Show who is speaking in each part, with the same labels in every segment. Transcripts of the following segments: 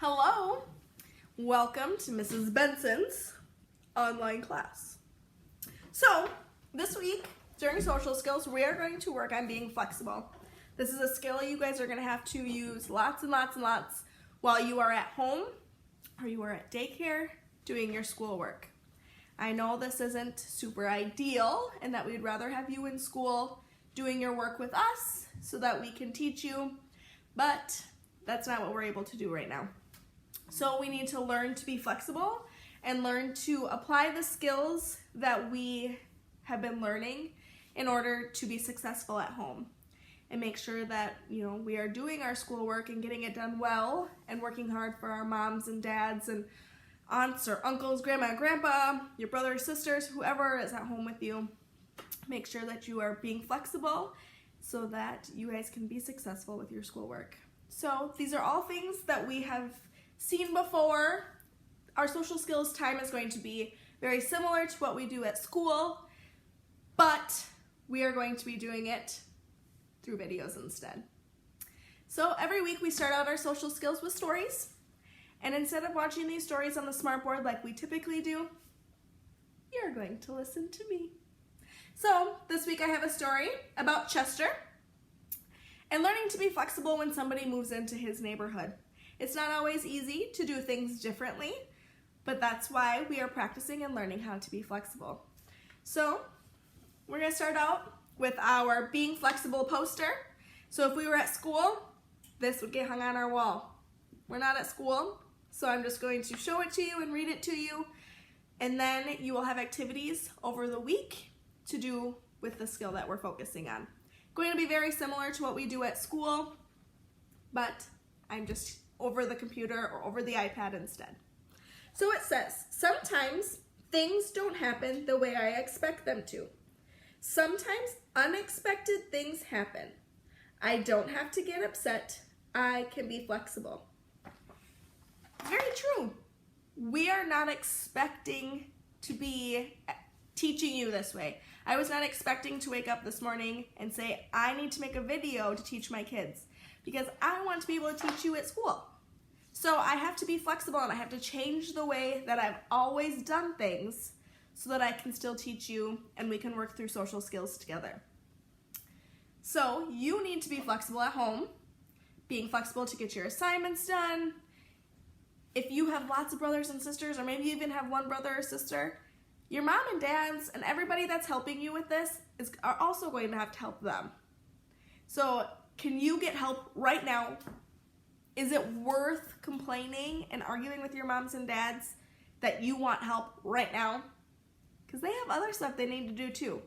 Speaker 1: Hello, welcome to Mrs. Benson's online class. So, this week during social skills, we are going to work on being flexible. This is a skill you guys are going to have to use lots and lots and lots while you are at home or you are at daycare doing your schoolwork. I know this isn't super ideal and that we'd rather have you in school doing your work with us so that we can teach you, but that's not what we're able to do right now. So we need to learn to be flexible and learn to apply the skills that we have been learning in order to be successful at home and make sure that, we are doing our schoolwork and getting it done well and working hard for our moms and dads and aunts or uncles, grandma and grandpa, your brothers, sisters, whoever is at home with you. Make sure that you are being flexible so that you guys can be successful with your schoolwork. So these are all things that we have seen before. Our social skills time is going to be very similar to what we do at school, but we are going to be doing it through videos instead. So every week we start out our social skills with stories, and instead of watching these stories on the smartboard like we typically do, you're going to listen to me. So this week I have a story about Chester and learning to be flexible when somebody moves into his neighborhood. It's not always easy to do things differently, but that's why we are practicing and learning how to be flexible. So we're going to start out with our Being Flexible poster. So if we were at school, this would get hung on our wall. We're not at school, so I'm just going to show it to you and read it to you, and then you will have activities over the week to do with the skill that we're focusing on. Going to be very similar to what we do at school, but I'm just over the computer or over the iPad instead. So it says, sometimes things don't happen the way I expect them to. Sometimes unexpected things happen. I don't have to get upset. I can be flexible. Very true. We are not expecting to be teaching you this way. I was not expecting to wake up this morning and say, I need to make a video to teach my kids because I want to be able to teach you at school. So I have to be flexible and I have to change the way that I've always done things so that I can still teach you and we can work through social skills together. So you need to be flexible at home, being flexible to get your assignments done. If you have lots of brothers and sisters, or maybe you even have one brother or sister, your mom and dads and everybody that's helping you with this are also going to have to help them. So can you get help right now? Is it worth complaining and arguing with your moms and dads that you want help right now? Because they have other stuff they need to do too.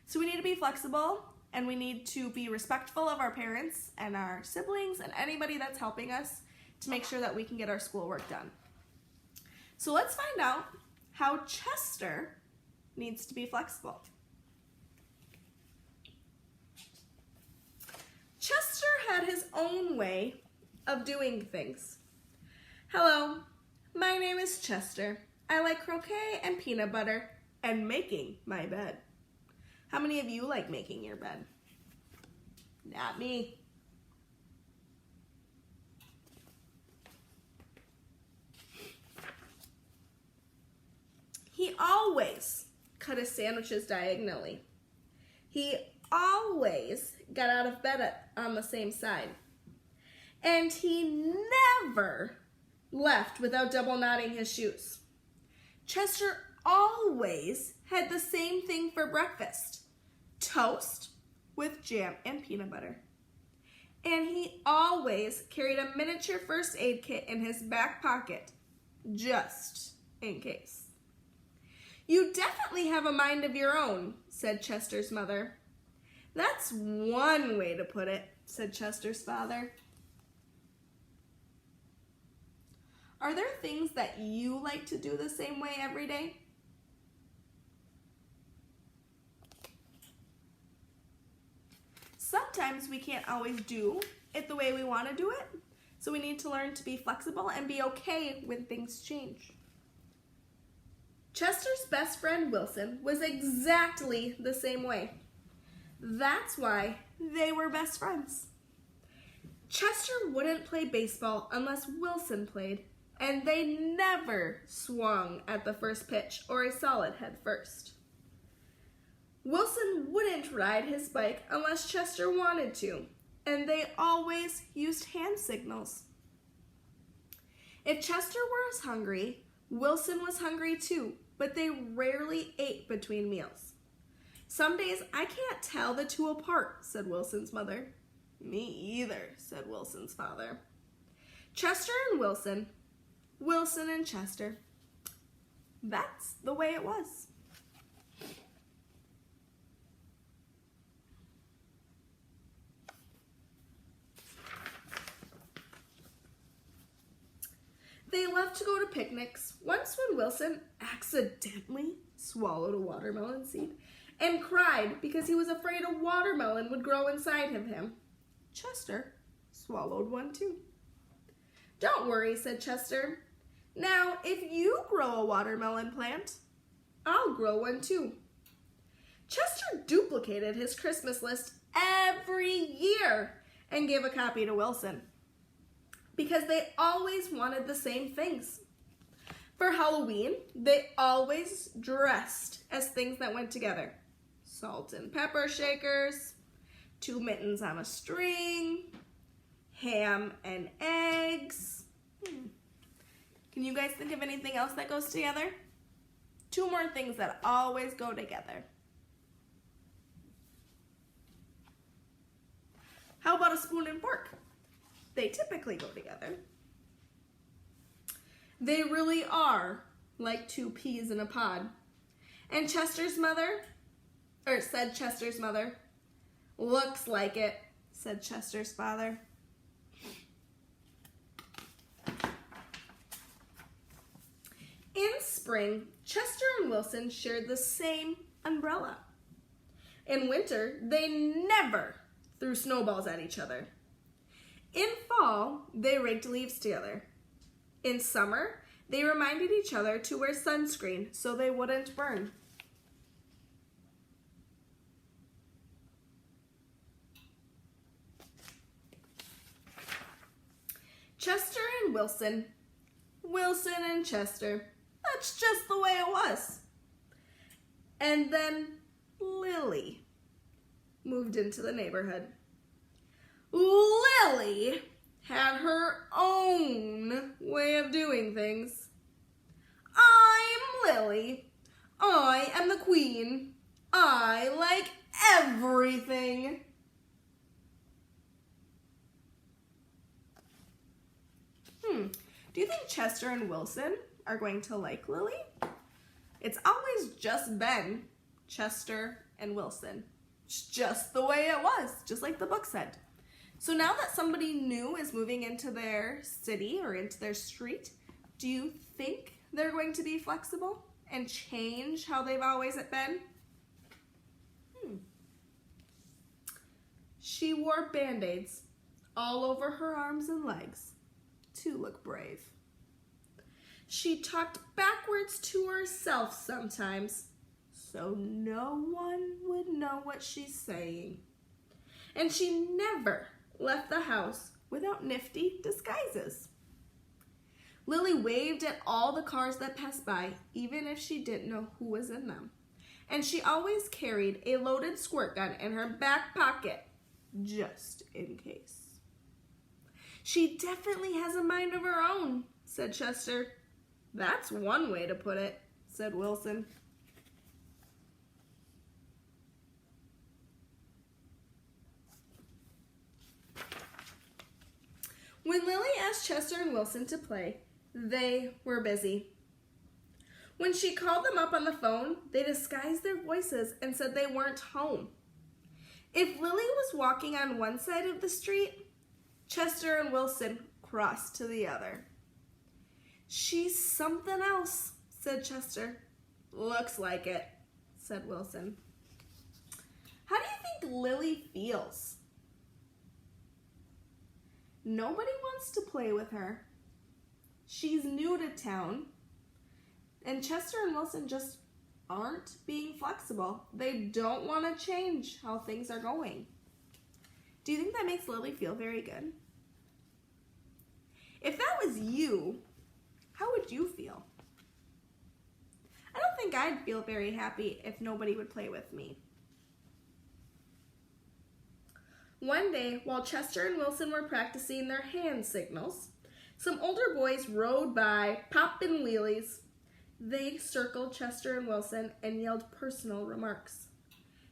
Speaker 1: So we need to be flexible and we need to be respectful of our parents and our siblings and anybody that's helping us to make sure that we can get our schoolwork done. So let's find out how Chester needs to be flexible. Chester had his own way of doing things. Hello, my name is Chester. I like croquet and peanut butter and making my bed. How many of you like making your bed? Not me. He always cut his sandwiches diagonally. He always got out of bed on the same side. And he never left without double knotting his shoes. Chester always had the same thing for breakfast: toast with jam and peanut butter. And he always carried a miniature first aid kit in his back pocket, just in case. You definitely have a mind of your own, said Chester's mother. That's one way to put it, said Chester's father. Are there things that you like to do the same way every day? Sometimes we can't always do it the way we want to do it, so we need to learn to be flexible and be okay when things change. Chester's best friend Wilson was exactly the same way. That's why they were best friends. Chester wouldn't play baseball unless Wilson played, and they never swung at the first pitch or a solid head first. Wilson wouldn't ride his bike unless Chester wanted to, and they always used hand signals. If Chester was hungry, Wilson was hungry too, but they rarely ate between meals. Some days I can't tell the two apart, said Wilson's mother. Me either, said Wilson's father. Chester and Wilson, Wilson and Chester. That's the way it was. They loved to go to picnics. Once when Wilson accidentally swallowed a watermelon seed and cried because he was afraid a watermelon would grow inside of him, Chester swallowed one too. Don't worry, said Chester. Now, if you grow a watermelon plant, I'll grow one too. Chester duplicated his Christmas list every year and gave a copy to Wilson, because they always wanted the same things. For Halloween, they always dressed as things that went together. Salt and pepper shakers, 2 mittens on a string, ham and eggs. Can you guys think of anything else that goes together? 2 more things that always go together. How about a spoon and fork? They typically go together. They really are like 2 peas in a pod. And Chester's mother, said Chester's mother, looks like it, said Chester's father. In spring, Chester and Wilson shared the same umbrella. In winter, they never threw snowballs at each other. In fall, they raked leaves together. In summer, they reminded each other to wear sunscreen so they wouldn't burn. Chester and Wilson, Wilson and Chester. That's just the way it was. And then Lily moved into the neighborhood. Lily had her own way of doing things. I'm Lily. I am the queen. I like everything. Do you think Chester and Wilson are going to like Lily? It's always just been Chester and Wilson. It's just the way it was, just like the book said. So now that somebody new is moving into their city or into their street, do you think they're going to be flexible and change how they've always been? She wore Band-Aids all over her arms and legs to look brave. She talked backwards to herself sometimes, so no one would know what she's saying. And she never left the house without nifty disguises. Lily waved at all the cars that passed by, even if she didn't know who was in them. And she always carried a loaded squirt gun in her back pocket, just in case. She definitely has a mind of her own, said Chester. That's one way to put it, said Wilson. When Lily asked Chester and Wilson to play, they were busy. When she called them up on the phone, they disguised their voices and said they weren't home. If Lily was walking on one side of the street, Chester and Wilson crossed to the other. She's something else, said Chester. Looks like it, said Wilson. How do you think Lily feels? Nobody wants to play with her. She's new to town, and Chester and Wilson just aren't being flexible. They don't want to change how things are going. Do you think that makes Lily feel very good? If that was you, how would you feel? I don't think I'd feel very happy if nobody would play with me. One day, while Chester and Wilson were practicing their hand signals, some older boys rode by, popping wheelies. They circled Chester and Wilson and yelled personal remarks.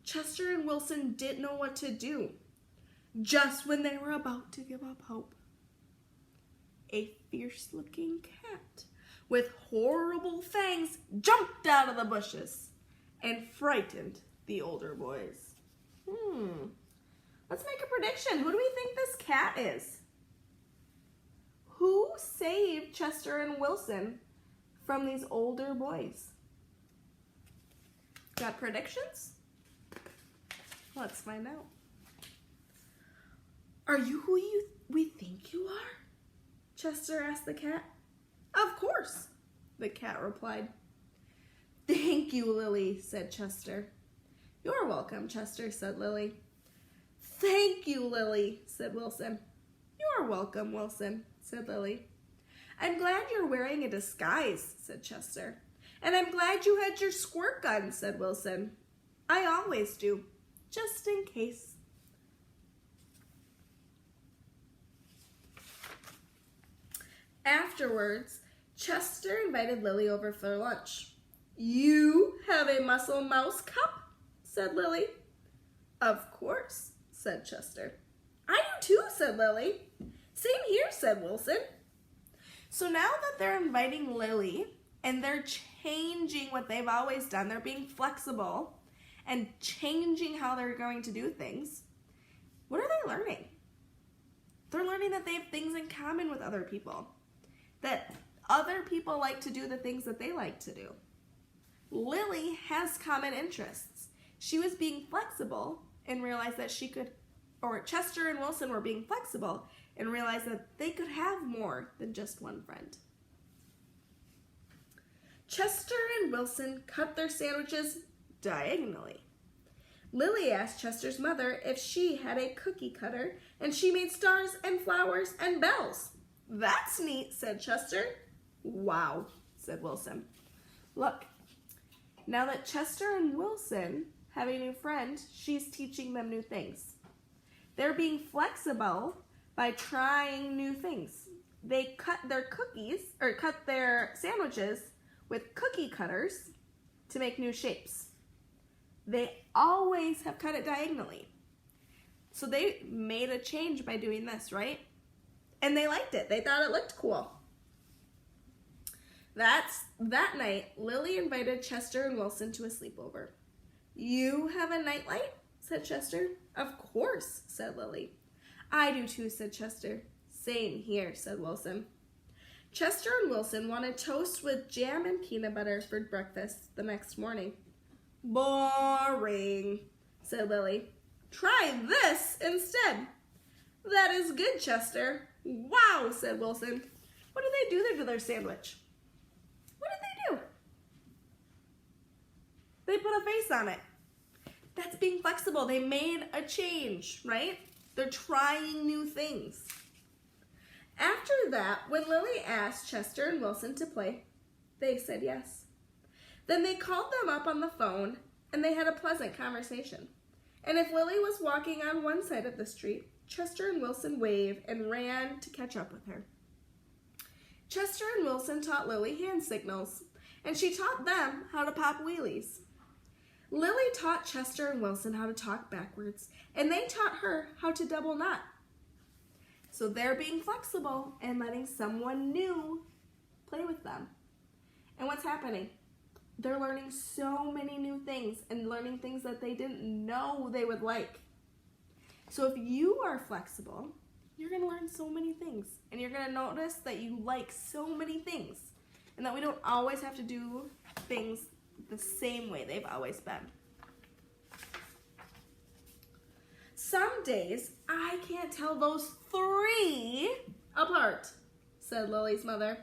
Speaker 1: Chester and Wilson didn't know what to do. Just when they were about to give up hope, a fierce-looking cat with horrible fangs jumped out of the bushes and frightened the older boys. Let's make a prediction. Who do we think this cat is? Who saved Chester and Wilson from these older boys? Got predictions? Let's find out. Are you who we think you are? Chester asked the cat. Of course, the cat replied. Thank you, Lily, said Chester. You're welcome, Chester, said Lily. Thank you, Lily, said Wilson. You're welcome, Wilson, said Lily. I'm glad you're wearing a disguise, said Chester. And I'm glad you had your squirt gun, said Wilson. I always do, just in case. Afterwards, Chester invited Lily over for lunch. You have a muscle mouse cup? Said Lily. Of course, said Chester. I do too, said Lily. Same here, said Wilson. So now that they're inviting Lily and they're changing what they've always done, they're being flexible and changing how they're going to do things, what are they learning? They're learning that they have things in common with other people, that other people like to do the things that they like to do. Lily has common interests. She was being flexible and realized that she could, or Chester and Wilson were being flexible and realized that they could have more than just one friend. Chester and Wilson cut their sandwiches diagonally. Lily asked Chester's mother if she had a cookie cutter, and she made stars and flowers and bells. That's neat, said Chester. Wow, said Wilson. Look, now that Chester and Wilson have a new friend, she's teaching them new things. They're being flexible by trying new things. They cut their sandwiches with cookie cutters to make new shapes. They always have cut it diagonally. So they made a change by doing this, right? And they liked it. They thought it looked cool. That night, Lily invited Chester and Wilson to a sleepover. You have a nightlight? Said Chester. Of course, said Lily. I do too, said Chester. Same here, said Wilson. Chester and Wilson wanted toast with jam and peanut butter for breakfast the next morning. Boring, said Lily. Try this instead. That is good, Chester. Wow, said Wilson. What did they do there to their sandwich? What did they do? They put a face on it. That's being flexible. They made a change, right? They're trying new things. After that, when Lily asked Chester and Wilson to play, they said yes. Then they called them up on the phone, and they had a pleasant conversation. And if Lily was walking on one side of the street, Chester and Wilson waved and ran to catch up with her. Chester and Wilson taught Lily hand signals, and she taught them how to pop wheelies. Lily taught Chester and Wilson how to talk backwards, and they taught her how to double knot. So they're being flexible and letting someone new play with them. And what's happening? They're learning so many new things and learning things that they didn't know they would like. So if you are flexible, you're going to learn so many things. And you're going to notice that you like so many things. And that we don't always have to do things the same way they've always been. Some days, I can't tell those three apart, said Lily's mother.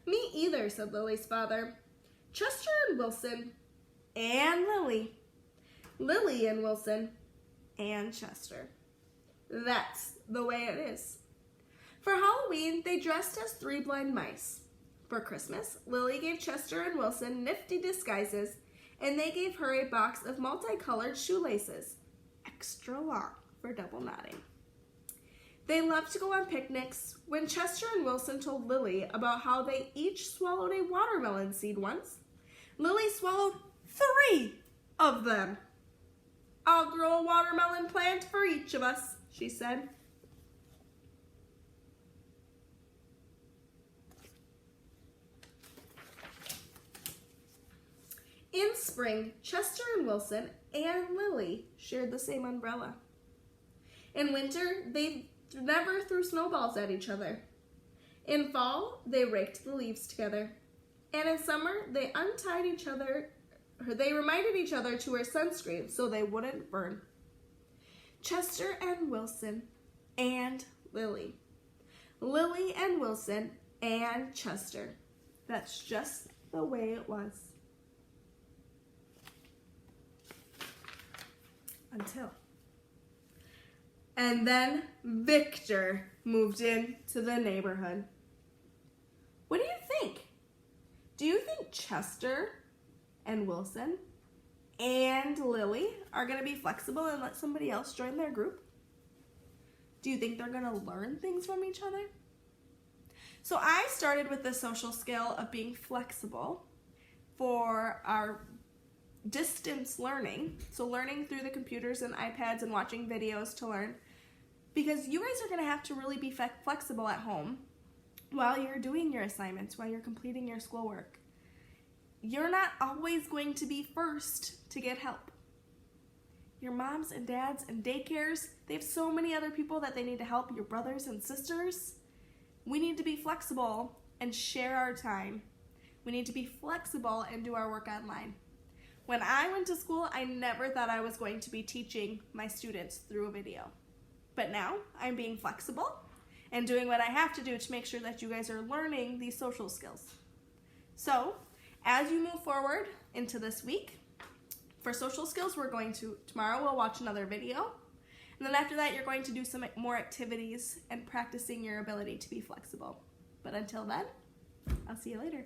Speaker 1: Me either, said Lily's father. Chester and Wilson and Lily. Lily and Wilson and Chester. That's the way it is. For Halloween, they dressed as 3 blind mice. For Christmas, Lily gave Chester and Wilson nifty disguises, and they gave her a box of multicolored shoelaces, extra long for double knotting. They loved to go on picnics. When Chester and Wilson told Lily about how they each swallowed a watermelon seed once, Lily swallowed 3 of them. "I'll grow a watermelon plant for each of us," she said. In spring, Chester and Wilson and Lily shared the same umbrella. In winter, they never threw snowballs at each other. In fall, they raked the leaves together. And in summer, they reminded each other to wear sunscreen so they wouldn't burn. Chester and Wilson and Lily. Lily and Wilson and Chester. That's just the way it was. Until. And then Victor moved into the neighborhood. What do you think? Do you think Chester and Wilson and Lily are going to be flexible and let somebody else join their group? Do you think they're going to learn things from each other? So I started with the social skill of being flexible for our distance learning, so learning through the computers and iPads and watching videos to learn, because you guys are going to have to really be flexible at home while you're doing your assignments, while you're completing your schoolwork. You're not always going to be first to get help. Your moms and dads and daycares, they have so many other people that they need to help, your brothers and sisters. We need to be flexible and share our time. We need to be flexible and do our work online. When I went to school, I never thought I was going to be teaching my students through a video. But now I'm being flexible and doing what I have to do to make sure that you guys are learning these social skills. So, as you move forward into this week, for social skills, tomorrow we'll watch another video. And then after that, you're going to do some more activities and practicing your ability to be flexible. But until then, I'll see you later.